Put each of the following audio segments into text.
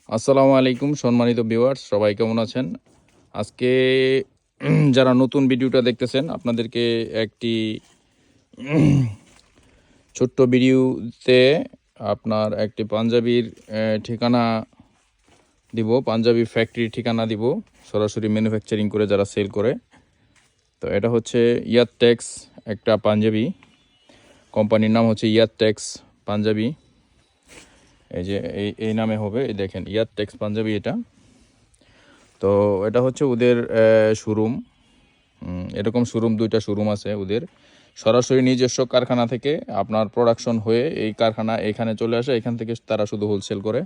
আসসালামু আলাইকুম সম্মানিত ভিউয়ার্স, সবাই কেমন আছেন? আজকে যারা নতুন ভিডিওটা দেখতেছেন আপনাদেরকে একটি ছোট্ট ভিডিওতে আপনার একটি পাঞ্জাবির ঠিকানা দিব, পাঞ্জাবি ফ্যাক্টরির ঠিকানা দিব, সরাসরি ম্যানুফ্যাকচারিং করে যারা সেল করে। তো এটা হচ্ছে ইয়ারটেক্স একটা পাঞ্জাবি, কোম্পানির নাম হচ্ছে ইয়ারটেক্স পাঞ্জাবি। এই যে এই নামে হবে, এই দেখেন ইয়ারটেক্স পাঞ্জাবি এটা। তো এটা হচ্ছে ওদের শোরুম। এরকম শোরুম, দুইটা শোরুম আছে ওদের। সরাসরি নিজস্ব কারখানা থেকে আপনার প্রোডাকশন হয়ে এই কারখানা এখানে চলে আসে, এখান থেকে তারা শুধু হোলসেল করে।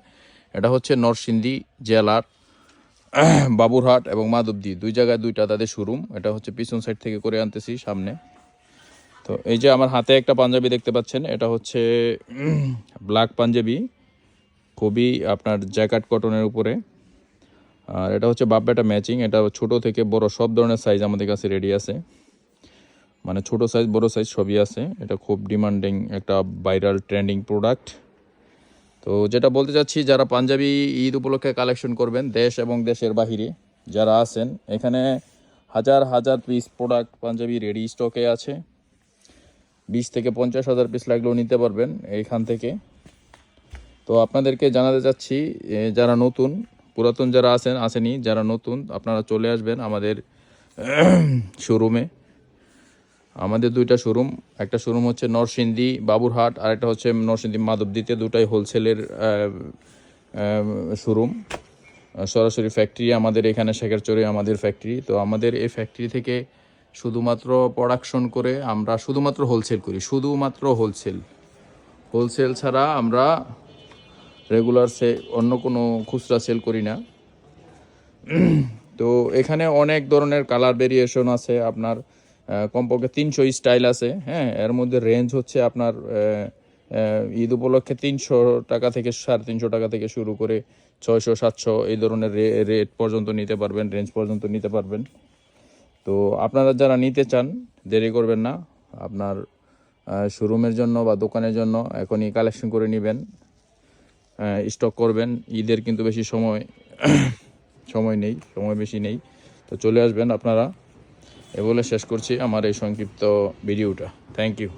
এটা হচ্ছে নরসিংদী জেলার বাবুরহাট এবং মাধবদী দুই জায়গায় দুইটা তাদের শোরুম। এটা হচ্ছে পিছন সাইড থেকে করে আনতেছি সামনে। তো এই যে আমার হাতে একটা পাঞ্জাবি দেখতে পাচ্ছেন, এটা হচ্ছে ব্ল্যাক পাঞ্জাবি, খুবই আপনার জ্যাকেট কটনের উপরে। আর এটা হচ্ছে বাপ বেটা ম্যাচিং। এটা ছোট থেকে বড় সব ধরনের সাইজ আমাদের কাছে রেডি আছে, মানে ছোট সাইজ বড় সাইজ সবই আছে। এটা খুব ডিমান্ডিং একটা ভাইরাল ট্রেন্ডিং প্রোডাক্ট। তো যেটা বলতে চাচ্ছি, যারা পাঞ্জাবি ঈদ উপলক্ষে কালেকশন করবেন দেশ এবং দেশের বাহিরে যারা আছেন, এখানে হাজার হাজার পিস প্রোডাক্ট পাঞ্জাবি রেডি স্টকে আছে। 20 থেকে 50 হাজার পিস লাগলেও নিতে পারবেন এইখান থেকে। তো আপনাদেরকে জানাতে চাচ্ছি, যারা নতুন, পুরাতন যারা আসেনি, যারা নতুন আপনারা চলে আসবেন আমাদের শোরুমে। আমাদের দুইটা শোরুম, একটা শোরুম হচ্ছে নরসিংদী বাবুরহাট, আর একটা হচ্ছে নরসিংদী মাধবদীতে। দুটাই হোলসেলের শোরুম। সরাসরি ফ্যাক্টরি আমাদের এখানে শেখারচরে আমাদের ফ্যাক্টরি। তো আমাদের এই ফ্যাক্টরি থেকে শুধুমাত্র প্রোডাকশন করে আমরা শুধুমাত্র হোলসেল করি, শুধুমাত্র হোলসেল ছাড়া আমরা রেগুলার অন্য কোনো খুচরা সেল করি না। তো এখানে অনেক ধরনের কালার ভেরিয়েশন আছে, আপনার কমপক্ষে 300 স্টাইল আছে। হ্যাঁ, এর মধ্যে রেঞ্জ হচ্ছে আপনার ঈদ উপলক্ষে 300 টাকা থেকে 350 টাকা থেকে শুরু করে 600 700 এই ধরনের রেট পর্যন্ত নিতে পারবেন, রেঞ্জ পর্যন্ত নিতে পারবেন। তো আপনারা যারা নিতে চান দেরি করবেন না, আপনার শোরুমের জন্য বা দোকানের জন্য এখনই কালেকশন করে নেবেন, স্টক করবেন। ঈদের কিন্তু বেশি সময় নেই, সময় বেশি নেই। তো চলে আসবেন আপনারা। এ বলে শেষ করছি আমার এই সংক্ষিপ্ত ভিডিওটা। Thank you.